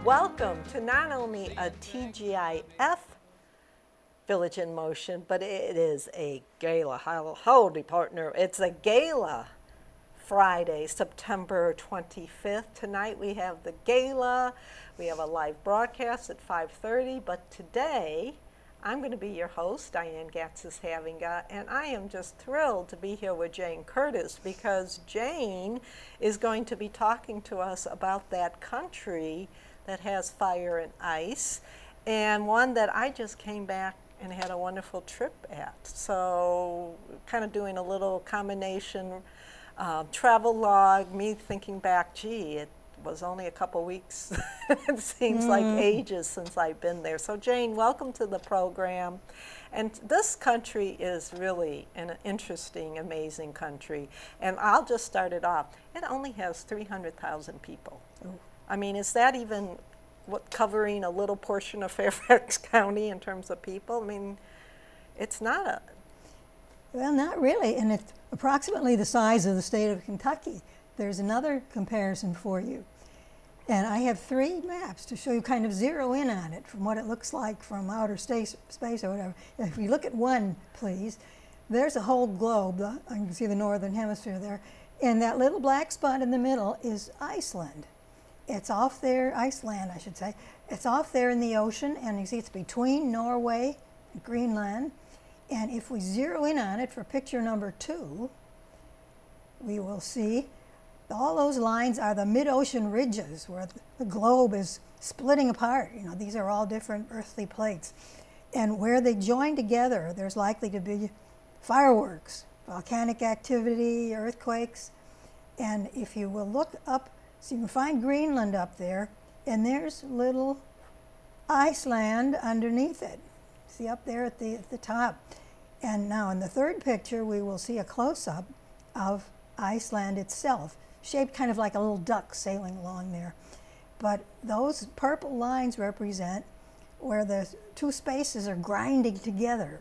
Welcome to not only a TGIF Village in Motion, but it is a gala. Howdy, partner. It's a gala Friday, September 25th. Tonight we have the gala. We have a live broadcast at 5:30, but today I'm going to be your host, Diane Gatsis-Havinga, and I am just thrilled to be here with Jane Curtis because Jane is going to be talking to us about that country that has fire and ice, and one that I just came back and had a wonderful trip at. So kind of doing a little combination travel log, me thinking back, gee, it was only a couple weeks. It seems like ages since I've been there. So Jane, welcome to the program. And this country is really an interesting, amazing country. And I'll just start it off. It only has 300,000 people. Ooh. I mean, is that even covering a little portion of Fairfax County in terms of people? I mean, it's not a... Well, not really, and it's approximately the size of the state of Kentucky. There's another comparison for you. And I have 3 maps to show you, kind of zero in on it from what it looks like from outer space or whatever. If you look at one, please, there's a whole globe. I can see the northern hemisphere there. And that little black spot in the middle is Iceland. It's off there, Iceland, I should say. It's off there in the ocean, and you see it's between Norway and Greenland. And if we zero in on it for picture number 2, we will see all those lines are the mid-ocean ridges where the globe is splitting apart. You know, these are all different earthly plates. And where they join together, there's likely to be fireworks, volcanic activity, earthquakes. And if you will look up, so you can find Greenland up there, and there's little Iceland underneath it. See up there at the top. And now in the third picture, we will see a close-up of Iceland itself, shaped kind of like a little duck sailing along there. But those purple lines represent where the 2 spaces are grinding together.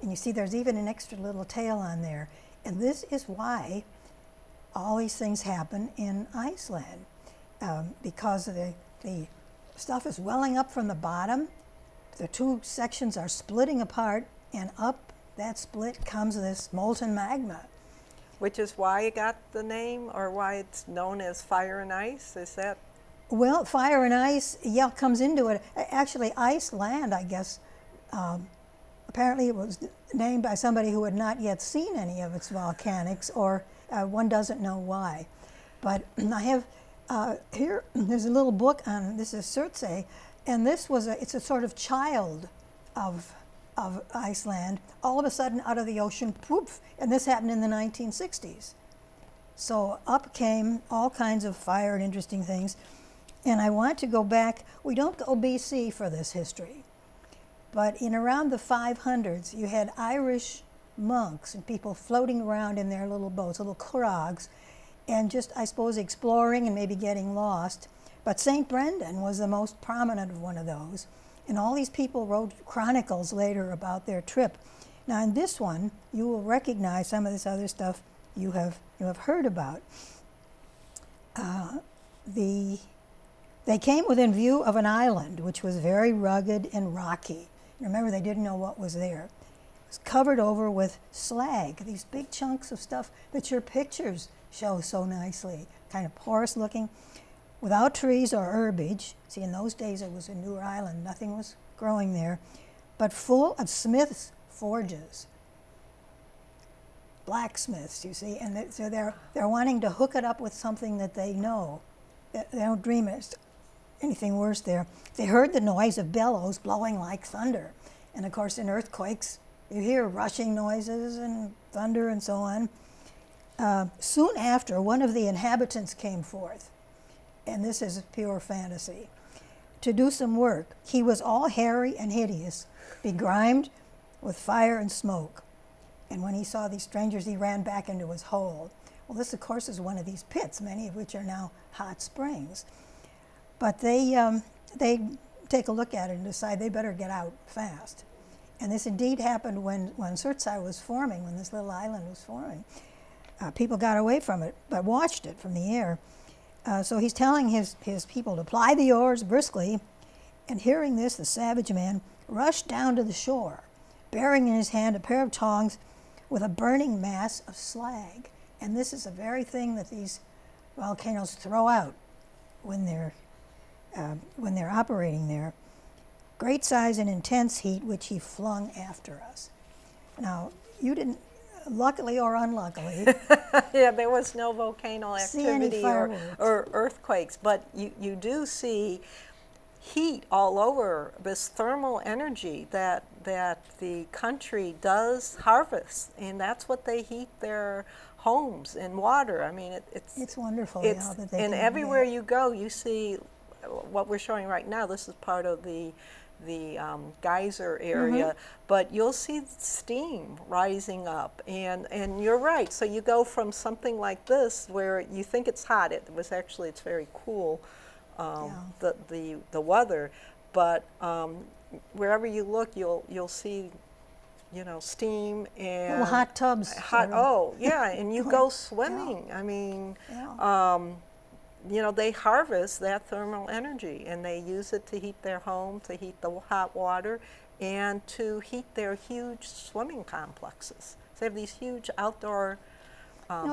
And you see there's even an extra little tail on there. And this is why all these things happen in Iceland, because the stuff is welling up from the bottom. The 2 sections are splitting apart, and up that split comes this molten magma. Which is why it got the name, or why it's known as fire and ice? Is that? Well, fire and ice, yeah, comes into it. Actually, Iceland, I guess, apparently it was named by somebody who had not yet seen any of its volcanics, or one doesn't know why. But I have here, there's a little book on, this is Surtsey, and this was it's a sort of child of Iceland, all of a sudden out of the ocean, poof, and this happened in the 1960s. So up came all kinds of fire and interesting things. And I want to go back, we don't go BC for this history, but in around the 500s, you had Irish monks and people floating around in their little boats, little crogs, and just, I suppose, exploring and maybe getting lost. But St. Brendan was the most prominent of one of those. And all these people wrote chronicles later about their trip. Now in this one, you will recognize some of this other stuff you have heard about. They came within view of an island, which was very rugged and rocky. Remember, they didn't know what was there. It was covered over with slag, these big chunks of stuff that your pictures show so nicely, kind of porous looking, without trees or herbage. See, in those days it was a newer island, nothing was growing there, but full of smiths' forges, blacksmiths, you see, and so they're wanting to hook it up with something that they know. They don't dream it's anything worse there. They heard the noise of bellows blowing like thunder, and of course in earthquakes you hear rushing noises and thunder and so on. Soon after, one of the inhabitants came forth, and this is pure fantasy, to do some work. He was all hairy and hideous, begrimed with fire and smoke. And when he saw these strangers, he ran back into his hole. Well, this, of course, is one of these pits, many of which are now hot springs. But they take a look at it and decide they better get out fast. And this indeed happened when Surtsey was forming, when this little island was forming. People got away from it, but watched it from the air. So he's telling his people to ply the oars briskly, and hearing this, the savage man rushed down to the shore, bearing in his hand a pair of tongs with a burning mass of slag. And this is the very thing that these volcanoes throw out when they're operating there. Great size and intense heat, which he flung after us. Now, you didn't, luckily or unluckily, yeah, there was no volcano see any activity fireworks. or earthquakes, but you do see heat all over, this thermal energy that the country does harvest, and that's what they heat their homes and water. I mean, It's wonderful. it's, How that they and can do everywhere that. you go, you see what we're showing right now. This is part of the geyser area, but you'll see steam rising up, and you're right. So you go from something like this where you think it's hot. It's very cool, the weather, but wherever you look, you'll see, steam and Little hot tubs. Oh yeah, and you go swimming. I mean. They harvest that thermal energy, and they use it to heat their home, to heat the hot water, and to heat their huge swimming complexes. So they have these huge outdoor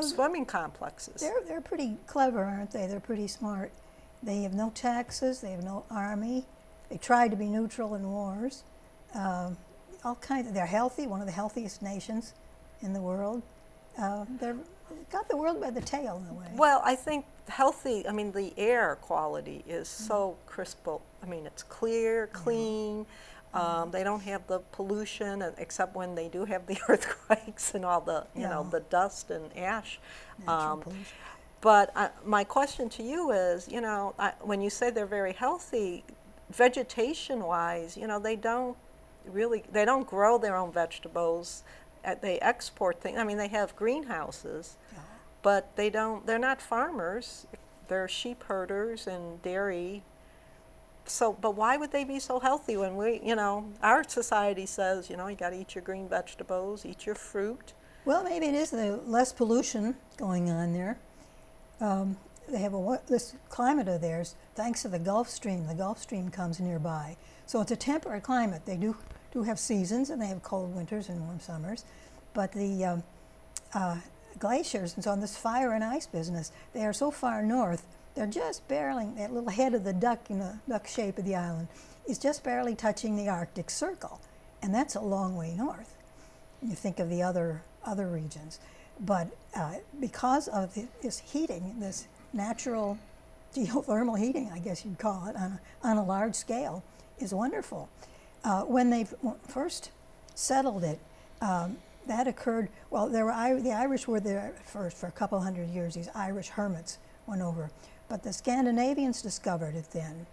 swimming complexes. They're pretty clever, aren't they? They're pretty smart. They have no taxes. They have no army. They try to be neutral in wars. All kinds. They're healthy. One of the healthiest nations in the world. They've got the world by the tail in a way. Well, I think healthy, I mean, the air quality is so crisp. I mean, it's clear, clean. They don't have the pollution, except when they do have the earthquakes and all the, the dust and ash. But my question to you is, when you say they're very healthy, vegetation-wise, they don't grow their own vegetables. They export things. I mean, they have greenhouses, but they're not farmers. They're sheep herders and dairy. So, but why would they be so healthy when our society says, you got to eat your green vegetables, eat your fruit. Well, maybe it is the less pollution going on there. They have this climate of theirs, thanks to the Gulf Stream. The Gulf Stream comes nearby. So it's a temperate climate. They do have seasons, and they have cold winters and warm summers. But the glaciers and so on, this fire and ice business, they are so far north, they're just barely, that little head of the duck, duck shape of the island, is just barely touching the Arctic Circle. And that's a long way north. You think of the other regions. But because of this heating, this natural geothermal heating, I guess you'd call it, on a large scale, is wonderful. When they first settled it, that occurred, well, the Irish were there first for a couple hundred years. These Irish hermits went over. But the Scandinavians discovered it then,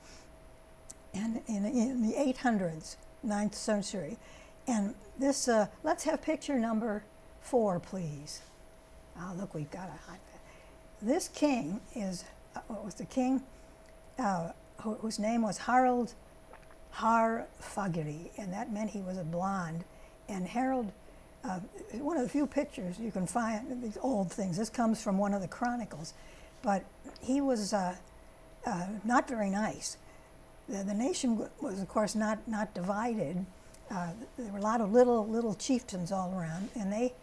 and in the 800s, 9th century. And this, let's have picture number 4, please. Oh, look, we've got this king is, was the king whose name was Harald Harfagri, and that meant he was a blonde. And Harold, one of the few pictures you can find, these old things, this comes from one of the chronicles, but he was not very nice. The nation was, of course, not divided. There were a lot of little chieftains all around, and they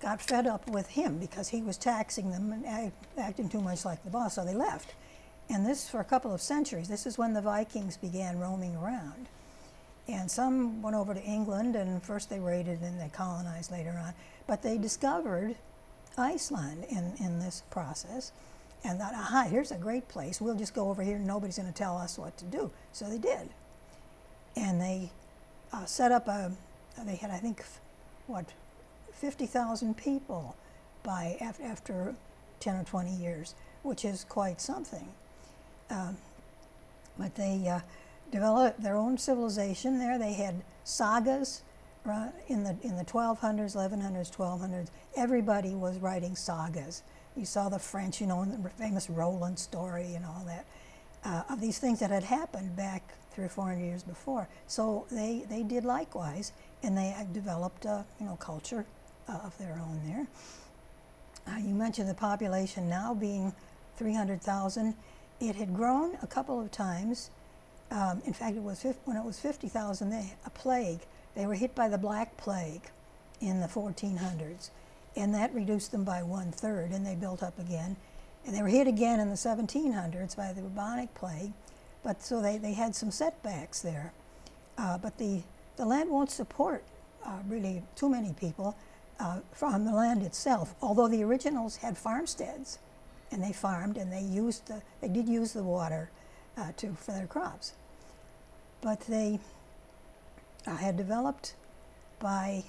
got fed up with him because he was taxing them and acting too much like the boss, so they left. And this, for a couple of centuries, this is when the Vikings began roaming around. And some went over to England, and first they raided and they colonized later on. But they discovered Iceland in this process and thought, aha, here's a great place. We'll just go over here and nobody's going to tell us what to do. So they did. And they set up they had, I think, 50,000 people by after 10 or 20 years, which is quite something. But they developed their own civilization there. They had sagas in the 1200s, 1100s, 1200s. Everybody was writing sagas. You saw the French, the famous Roland story and all that, of these things that had happened back 300 or 400 years before. So they did likewise, and they developed culture of their own there. You mentioned the population now being 300,000. It had grown a couple of times. In fact, it was when it was 50,000, a plague. They were hit by the Black Plague in the 1400s, and that reduced them by 1/3, and they built up again. And they were hit again in the 1700s by the bubonic plague, but so they had some setbacks there. But the land won't support really too many people from the land itself, although the originals had farmsteads, and they farmed, and they did use the water for their crops. But they had developed by,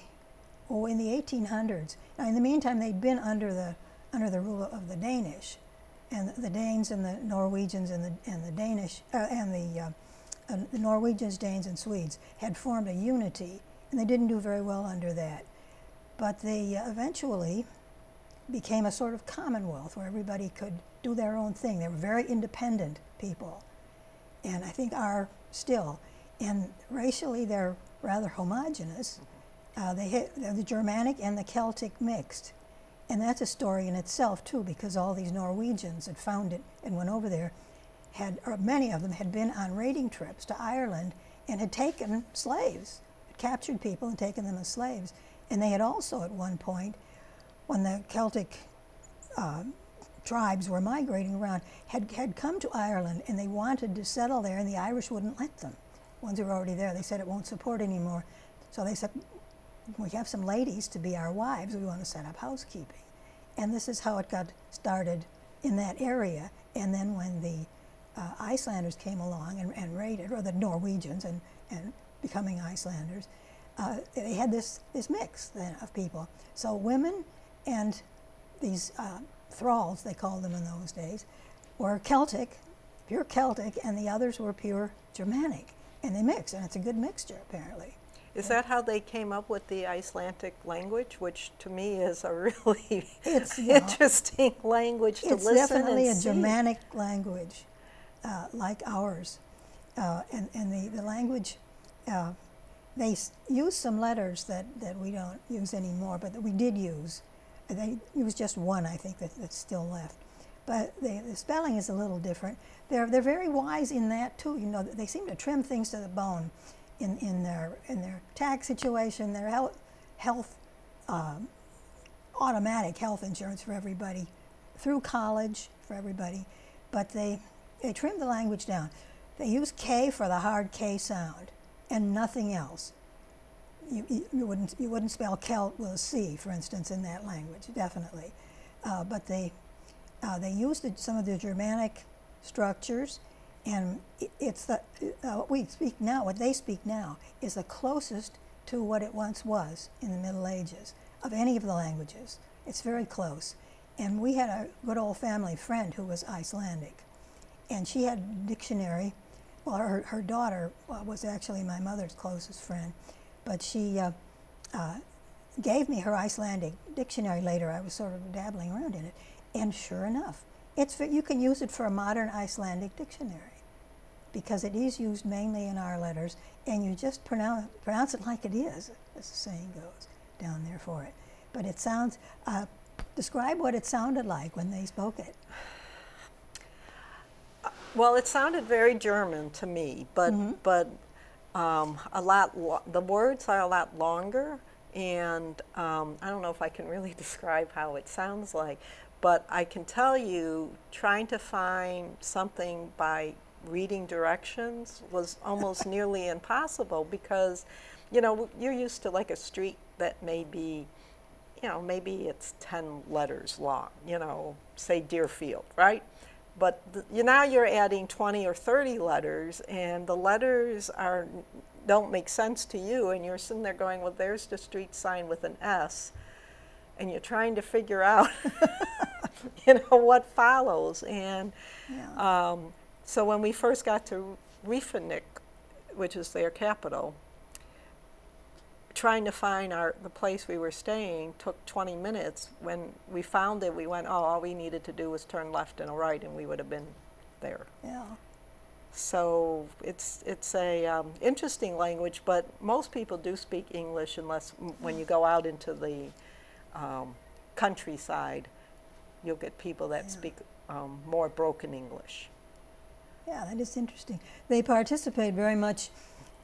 in the 1800s. Now, in the meantime, they'd been under the rule of the Danish, and the Danes and the Norwegians and the Danish and the Norwegians, Danes, and Swedes had formed a unity, and they didn't do very well under that. But they eventually became a sort of commonwealth where everybody could do their own thing. They were very independent people, and I think are still. And racially, they're rather homogeneous. They're the Germanic and the Celtic mixed. And that's a story in itself, too, because all these Norwegians had found it and went over there, or many of them had been on raiding trips to Ireland and had taken slaves, captured people and taken them as slaves. And they had also, at one point, when the Celtic tribes were migrating around, had come to Ireland, and they wanted to settle there, and the Irish wouldn't let them. Ones who were already there, they said it won't support anymore. So they said, we have some ladies to be our wives, we want to set up housekeeping. And this is how it got started in that area. And then when the Icelanders came along and raided, or the Norwegians and becoming Icelanders, they had this mix then of people. So women and these thralls, they called them in those days, were Celtic, pure Celtic, and the others were pure Germanic. And they mix, and it's a good mixture, apparently. Is that how they came up with the Icelandic language, which to me is a really interesting language to listen and see? It's definitely a Germanic language, like ours. And the language, they use some letters that we don't use anymore, but that we did use. They use just one, I think, that's still left. But the spelling is a little different. They're very wise in that, too. You know, they seem to trim things to the bone. In their tax situation, their health, automatic health insurance for everybody, through college for everybody, but they trim the language down. They use K for the hard K sound, and nothing else. You wouldn't spell Celt with a C, for instance, in that language, definitely. But they use some of the Germanic structures. And it's what we speak now, what they speak now, is the closest to what it once was in the Middle Ages of any of the languages. It's very close. And we had a good old family friend who was Icelandic. And she had a dictionary. Well, her daughter was actually my mother's closest friend. But she gave me her Icelandic dictionary later. I was sort of dabbling around in it. And sure enough, you can use it for a modern Icelandic dictionary, because it is used mainly in our letters, and you just pronounce it like it is, as the saying goes, down there for it. But it sounds, describe what it sounded like when they spoke it. Well, it sounded very German to me, but the words are a lot longer, and I don't know if I can really describe how it sounds like, but I can tell you, trying to find something by reading directions was almost nearly impossible, because, you know, you're used to like a street that may be, you know, maybe it's 10 letters long, you know, say Deerfield, right? But now you're adding 20 or 30 letters, and the letters don't make sense to you, and you're sitting there going, well, there's the street sign with an S, and you're trying to figure out, you know, what follows. And so when we first got to Reykjavik, which is their capital, trying to find the place we were staying took 20 minutes. When we found it, we went, oh, all we needed to do was turn left and a right, and we would have been there. Yeah. So it's a interesting language, but most people do speak English, unless when you go out into the countryside, you'll get people that speak more broken English. Yeah, that is interesting. They participate very much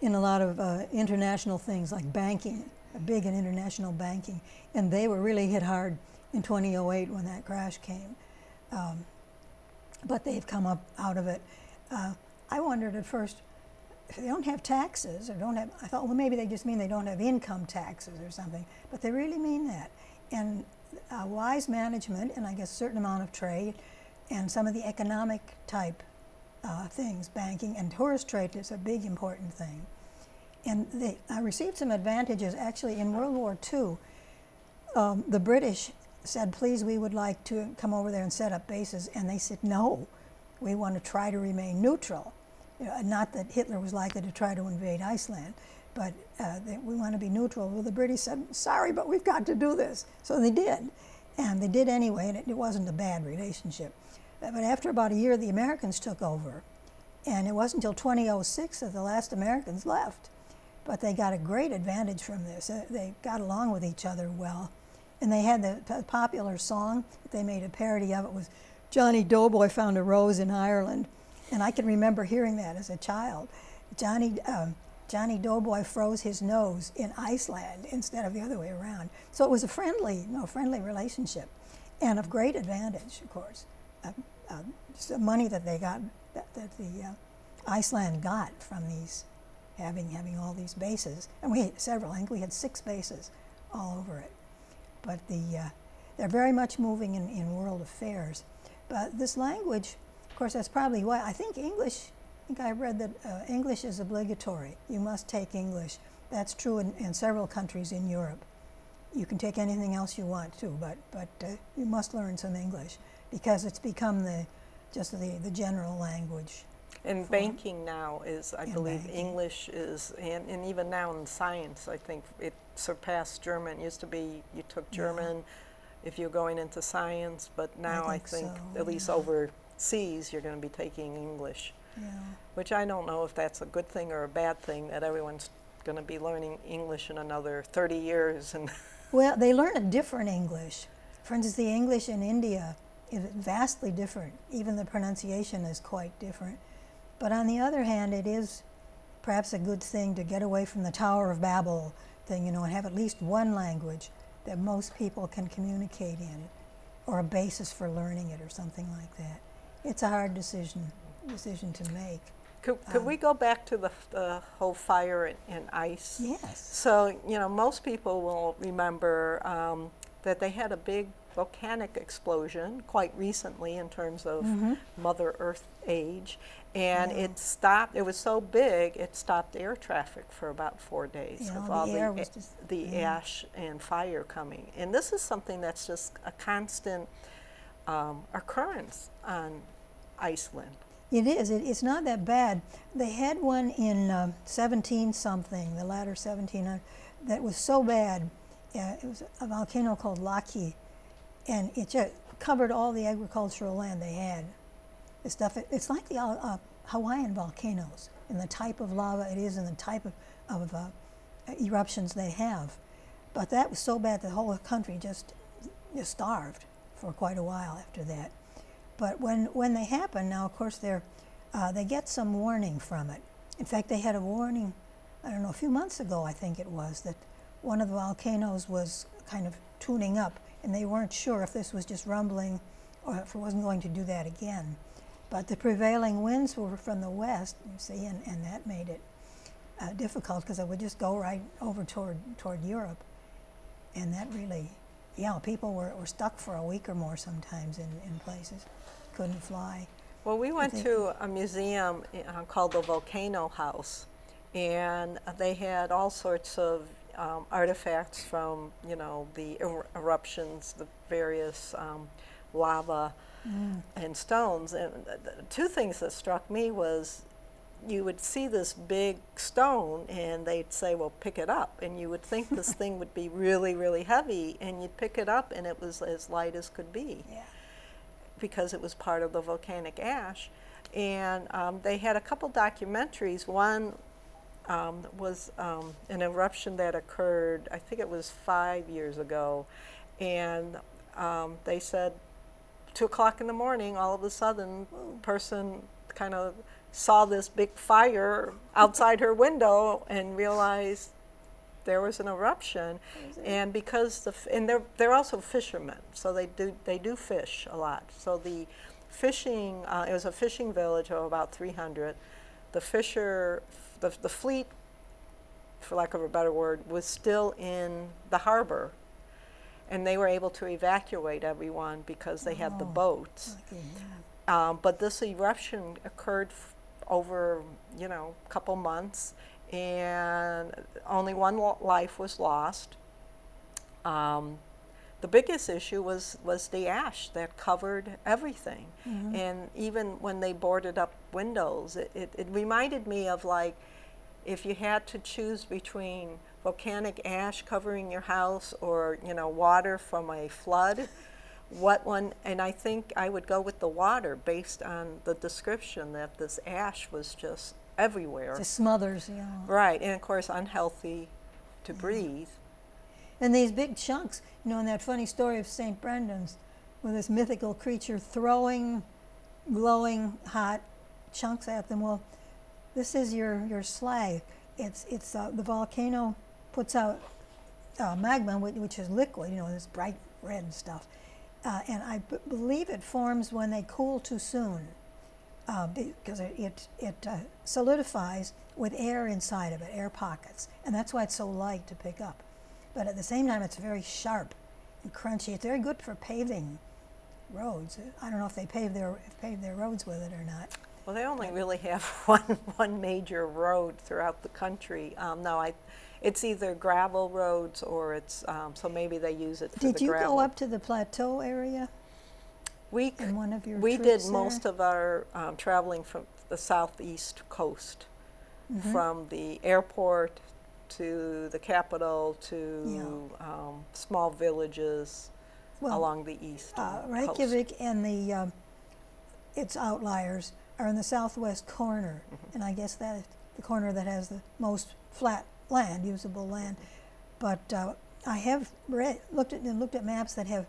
in a lot of international things like banking, big in international banking, and they were really hit hard in 2008 when that crash came. But they've come up out of it. I wondered at first, if they don't have taxes or don't have, I thought, well, maybe they just mean they don't have income taxes or something, but they really mean that. And wise management, and I guess a certain amount of trade, and some of the economic type things, banking and tourist trade is a big important thing. And they received some advantages actually in World War II. The British said, please, we would like to come over there and set up bases, and they said, no, we want to try to remain neutral. You know, not that Hitler was likely to try to invade Iceland, but we want to be neutral. Well, the British said, sorry, but we've got to do this. So they did, and they did anyway, and it wasn't a bad relationship. But after about a year, the Americans took over, and it wasn't until 2006 that the last Americans left. But they got a great advantage from this. They got along with each other well. And they had the popular song, they made a parody of it, was Johnny Doughboy Found a Rose in Ireland. And I can remember hearing that as a child. Johnny Doughboy froze his nose in Iceland instead of the other way around. So it was a friendly relationship, and of great advantage, of course. Just the money that they got, that the Iceland got from these, having all these bases, and we had several. I think we had 6 bases all over it. But they're very much moving in world affairs. But this language, of course, that's probably why I think English. I think I read that English is obligatory. You must take English. That's true in several countries in Europe. You can take anything else you want to, but you must learn some English because it's become the general language. And banking now is, I believe, banking. English is, and even now in science, I think it surpassed German. It used to be you took German if you're going into science, but now I think so, at least overseas you're going to be taking English. Yeah. Which I don't know if that's a good thing or a bad thing, that everyone's going to be learning English in another 30 years. And Well, they learn a different English. For instance, the English in India is vastly different. Even the pronunciation is quite different. But on the other hand, it is perhaps a good thing to get away from the Tower of Babel thing, and have at least one language that most people can communicate in, or a basis for learning it or something like that. It's a hard decision to make. Could we go back to the whole fire and ice? Yes. So, most people will remember that they had a big volcanic explosion quite recently in terms of Mother Earth age, and it stopped. It was so big, it stopped air traffic for about 4 days with all the ash and fire coming. And this is something that's just a constant occurrence on Iceland. It is. It's not that bad. They had one in 17-something, the latter 1700, that was so bad. It was a volcano called Laki, and it just covered all the agricultural land they had. The stuff. It's like the Hawaiian volcanoes in the type of lava it is and the type of eruptions they have. But that was so bad the whole country just starved for quite a while after that. But when they happen, now of course they get some warning from it. In fact, they had a warning, I don't know, a few months ago I think it was, that one of the volcanoes was kind of tuning up, and they weren't sure if this was just rumbling or if it wasn't going to do that again. But the prevailing winds were from the west, you see, and that made it difficult because it would just go right over toward Europe. And that really, people were stuck for a week or more sometimes in places. Couldn't fly. Well, we went to a museum called the Volcano House, and they had all sorts of artifacts from, the eruptions, the various lava and stones. And two things that struck me was you would see this big stone and they'd say, well, pick it up. And you would think this thing would be really, really heavy, and you'd pick it up and it was as light as could be because it was part of the volcanic ash. And they had a couple documentaries. One was an eruption that occurred, I think it was 5 years ago, and they said 2 o'clock in the morning, all of a sudden, person kind of saw this big fire outside her window and realized there was an eruption. And because they're also fishermen, so they do fish a lot. So the fishing, it was a fishing village of about 300. The fleet, for lack of a better word, was still in the harbor, and they were able to evacuate everyone because they had the boats. But this eruption occurred over, a couple months, and only one life was lost. The biggest issue was the ash that covered everything. And even when they boarded up windows, it reminded me of, like, if you had to choose between volcanic ash covering your house or, water from a flood, what one, and I think I would go with the water based on the description that this ash was just everywhere. Just smothers, Right, and of course unhealthy to breathe. And these big chunks, in that funny story of St. Brendan's, with this mythical creature throwing glowing hot chunks at them. Well, this is your slag. It's the volcano puts out magma, which is liquid, this bright red stuff. And I believe it forms when they cool too soon, because it solidifies with air inside of it, air pockets, and that's why it's so light to pick up. But at the same time, it's very sharp and crunchy. It's very good for paving roads. I don't know if they pave their roads with it or not. Well, they only really have one major road throughout the country. No, it's either gravel roads or it's, so maybe they use it for the gravel. Did you go up to the plateau area? We did most of our traveling from the southeast coast, from the airport to the capital to small villages along the east Reykjavik coast. And its outliers are in the southwest corner, and I guess that is the corner that has the most flat land, usable land. But I have looked at maps that have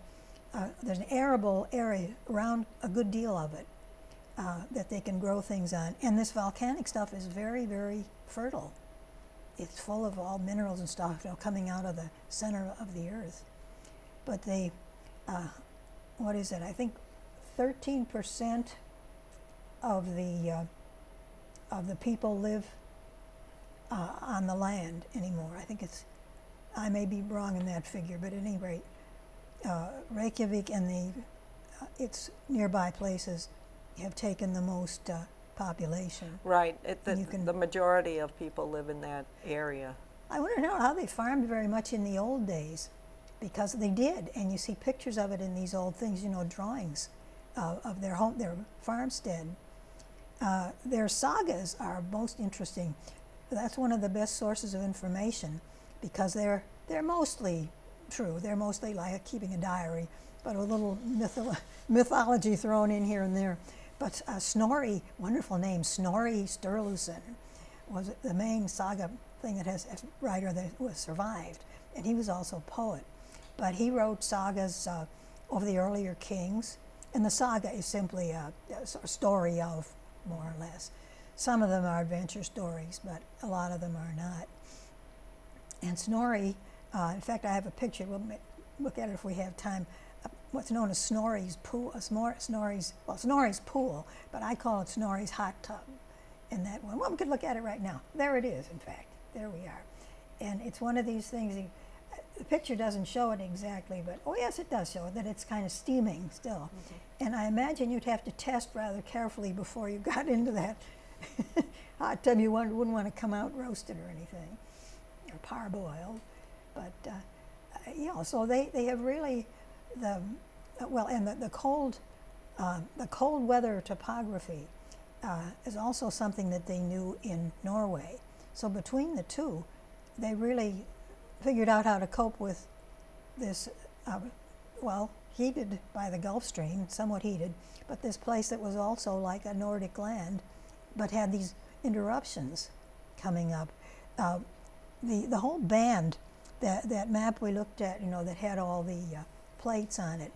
there's an arable area around a good deal of it that they can grow things on, and this volcanic stuff is very, very fertile. It's full of all minerals and stuff coming out of the center of the earth. But they, what is it? I think 13% of the people live on the land anymore. I think I may be wrong in that figure, but at any rate, Reykjavik and its nearby places have taken the most population. Right, the majority of people live in that area. I wonder how they farmed very much in the old days, because they did, and you see pictures of it in these old things, drawings of their home, their farmstead. Their sagas are most interesting. That's one of the best sources of information, because they're mostly true. They're mostly like keeping a diary, but a little mythology thrown in here and there. But Snorri, wonderful name, Snorri Sturluson, was the main saga thing that has a writer that was survived, and he was also a poet. But he wrote sagas over the earlier kings, and the saga is simply a story of, more or less. Some of them are adventure stories, but a lot of them are not. And Snorri, in fact, I have a picture. We'll look at it if we have time. What's known as Snorri's pool, Snorri's pool, but I call it Snorri's hot tub. In that one, well, we could look at it right now. There it is. In fact, there we are. And it's one of these things. The picture doesn't show it exactly, but oh yes, it does show it, that it's kind of steaming still. And I imagine you'd have to test rather carefully before you got into that hot tub. You wouldn't want to come out roasted or anything, or parboiled. But so they have really the cold weather topography is also something that they knew in Norway. So between the two, they really figured out how to cope with this, heated by the Gulf Stream, somewhat heated, but this place that was also like a Nordic land, but had these interruptions coming up. The whole band, that map we looked at, that had all the plates on it,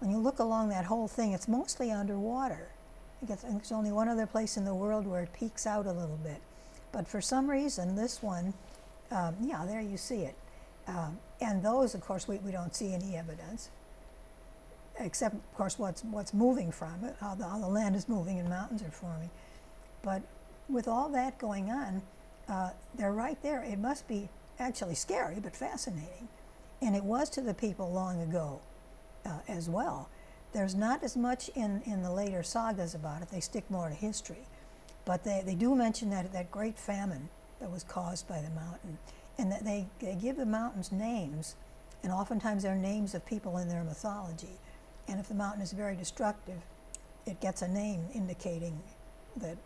when you look along that whole thing, it's mostly underwater. There's only one other place in the world where it peaks out a little bit. But for some reason, this one, yeah, there you see it. And those, of course, we don't see any evidence, except, of course, what's moving from it, how the land is moving and mountains are forming. But with all that going on, they're right there. It must be actually scary, but fascinating. And it was to the people long ago as well. There's not as much in the later sagas about it. They stick more to history. But they do mention that great famine that was caused by the mountain. And that they give the mountains names, and oftentimes they're names of people in their mythology. And if the mountain is very destructive, it gets a name indicating that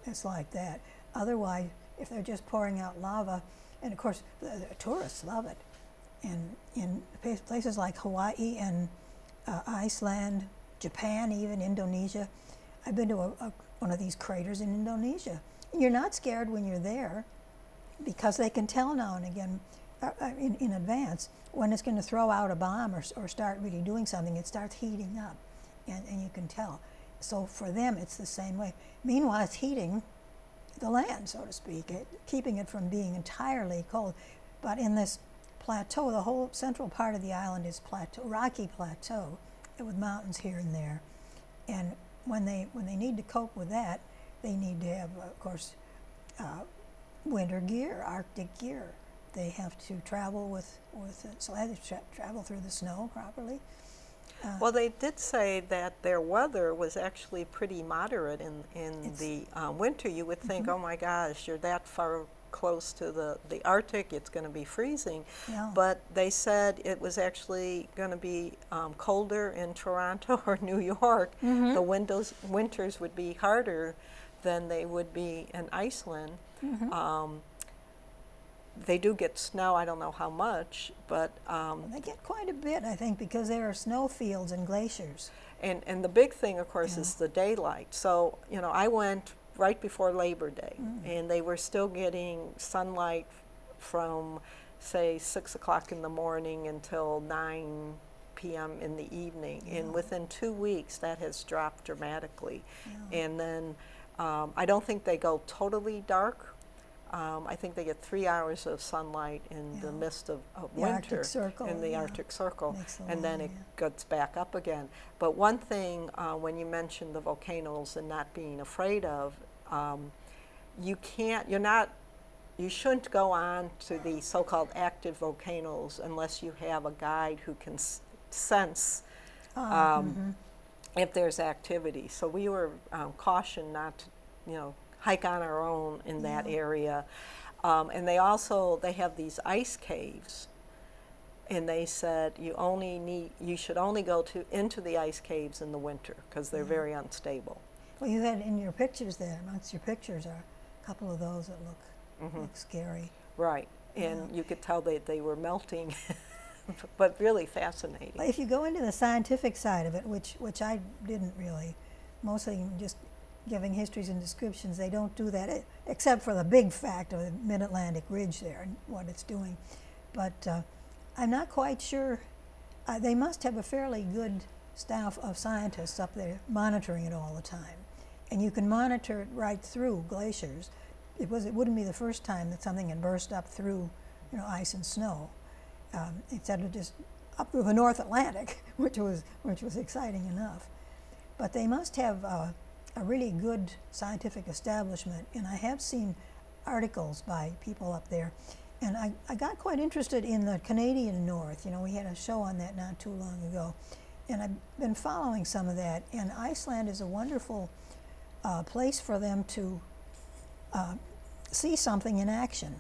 it's like that. Otherwise, if they're just pouring out lava, and of course the tourists love it. And in places like Hawaii and Iceland, Japan, even Indonesia, I've been to one of these craters in Indonesia. And you're not scared when you're there, because they can tell now and again in advance when it's going to throw out a bomb or start really doing something. It starts heating up, and you can tell. So for them, it's the same way. Meanwhile, it's heating the land, so to speak, keeping it from being entirely cold. But in this plateau, the whole central part of the island is rocky plateau with mountains here and there. And when they need to cope with that, they need to have, of course, winter gear, Arctic gear. They have to travel so they have to travel through the snow properly. Well, they did say that their weather was actually pretty moderate in the winter. You would think, oh my gosh, you're that far close to the Arctic, it's going to be freezing. Yeah. But they said it was actually going to be colder in Toronto or New York. The winters would be harder than they would be in Iceland. They do get snow, I don't know how much, but... they get quite a bit, I think, because there are snow fields and glaciers. And the big thing, of course, is the daylight. So, you know, I went right before Labor Day, and they were still getting sunlight from, say, 6 o'clock in the morning until 9 p.m. in the evening. And within 2 weeks, that has dropped dramatically. And then I don't think they go totally dark. I think they get 3 hours of sunlight in the midst of winter, Arctic Circle, in the Arctic Circle, and then it yeah. gets back up again. But one thing, when you mentioned the volcanoes and not being afraid of, you shouldn't go on to the so-called active volcanoes unless you have a guide who can sense if there's activity. So we were cautioned not to, you know, hike on our own in that area. And they have these ice caves, and they said you should only go into the ice caves in the winter because they're very unstable. Well, you had in your pictures there, amongst your pictures are a couple of those that look scary. Right, and you could tell they were melting, but really fascinating. But if you go into the scientific side of it, which I didn't really, mostly just giving histories and descriptions, they don't do that, except for the big fact of the Mid-Atlantic Ridge there and what it's doing. But I'm not quite sure. They must have a fairly good staff of scientists up there monitoring it all the time. And you can monitor it right through glaciers. It wouldn't be the first time that something had burst up through, you know, ice and snow, instead of just up through the North Atlantic, which was exciting enough. But they must have a really good scientific establishment, and I have seen articles by people up there. And I got quite interested in the Canadian North. You know, we had a show on that not too long ago. And I've been following some of that. And Iceland is a wonderful place for them to see something in action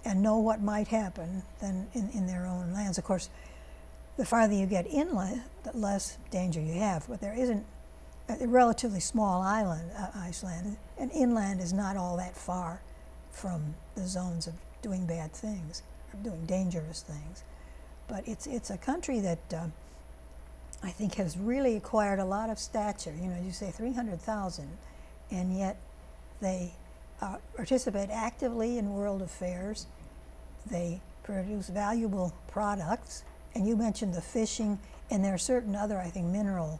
and know what might happen than in their own lands. Of course, the farther you get inland, the less danger you have. But there isn't a relatively small island, Iceland, and inland is not all that far from the zones of doing bad things, or doing dangerous things. But it's a country that I think has really acquired a lot of stature. You know, you say 300,000, and yet they participate actively in world affairs. They produce valuable products, And you mentioned the fishing, and there are certain other, I think, mineral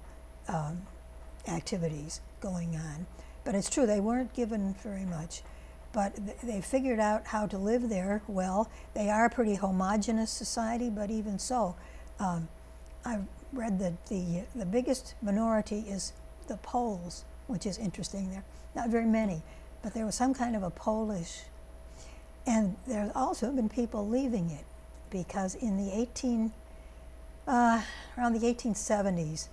activities going on. But it's true, they weren't given very much. But they figured out how to live there well. They are a pretty homogeneous society, but even so, I've read that the biggest minority is the Poles, which is interesting. There not very many, but there was some kind of a Polish. And there's also been people leaving it, because in the around the 1870s,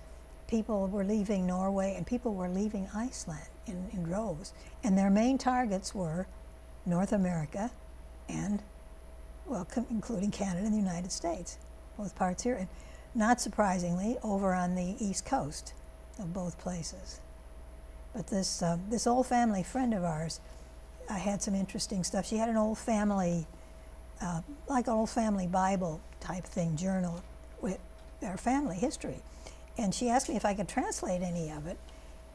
people were leaving Norway and people were leaving Iceland in droves. And their main targets were North America and, well, including Canada and the United States, both parts here. And not surprisingly, over on the East Coast of both places. But this old family friend of ours had some interesting stuff. She had an old family, like an old family Bible type thing, journal with their family history. And she asked me if I could translate any of it.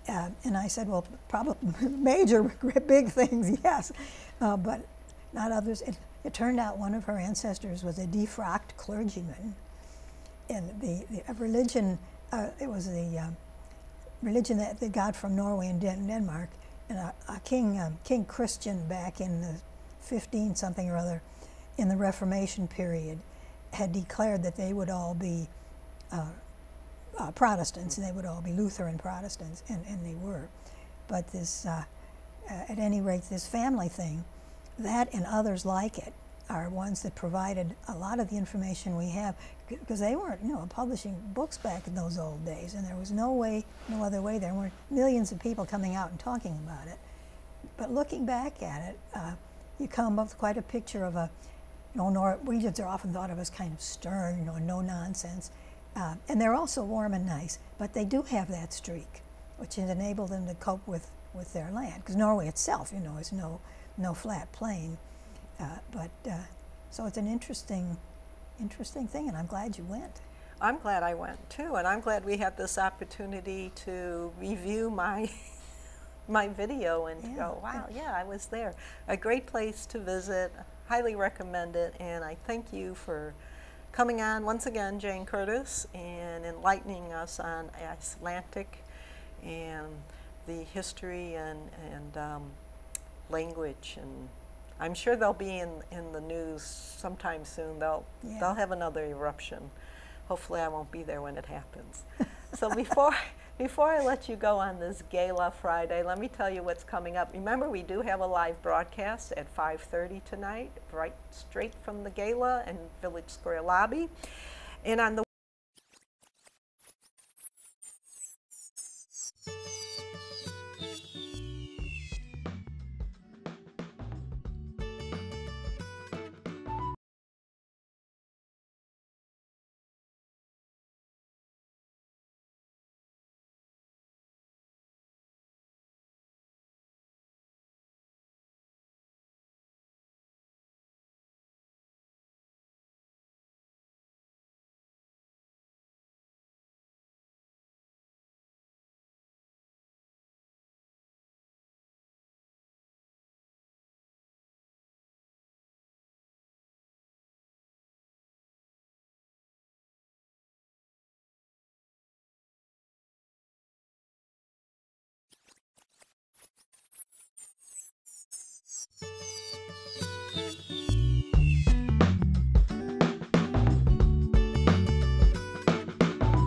And I said, well, probably major, big things, yes, but not others. It turned out one of her ancestors was a defrocked clergyman. And the religion, it was the religion that they got from Norway and Denmark. And a King Christian back in the 15-something or other, in the Reformation period, had declared that they would all be Protestants, and they would all be Lutheran Protestants, and they were. But this, at any rate, this family thing, that and others like it, are ones that provided a lot of the information we have, because they weren't, publishing books back in those old days, and there was no other way. There weren't millions of people coming out and talking about it. But looking back at it, you come up with quite a picture of a, Norwegians are often thought of as kind of stern, no nonsense, and they're also warm and nice. But they do have that streak, which has enabled them to cope with their land, because Norway itself, is no flat plain. So it's an interesting thing, and I'm glad you went. I'm glad I went too, and I'm glad we had this opportunity to review my video and go, wow, yeah, I was there. A great place to visit, highly recommend it, and I thank you for coming on once again, Jane Curtis, and enlightening us on Icelandic and the history and language. And I'm sure they'll be in the news sometime soon. They'll have another eruption. Hopefully I won't be there when it happens. So before I let you go on this Gala Friday, let me tell you what's coming up. Remember, we do have a live broadcast at 5:30 tonight, right straight from the Gala and Village Square lobby. And on the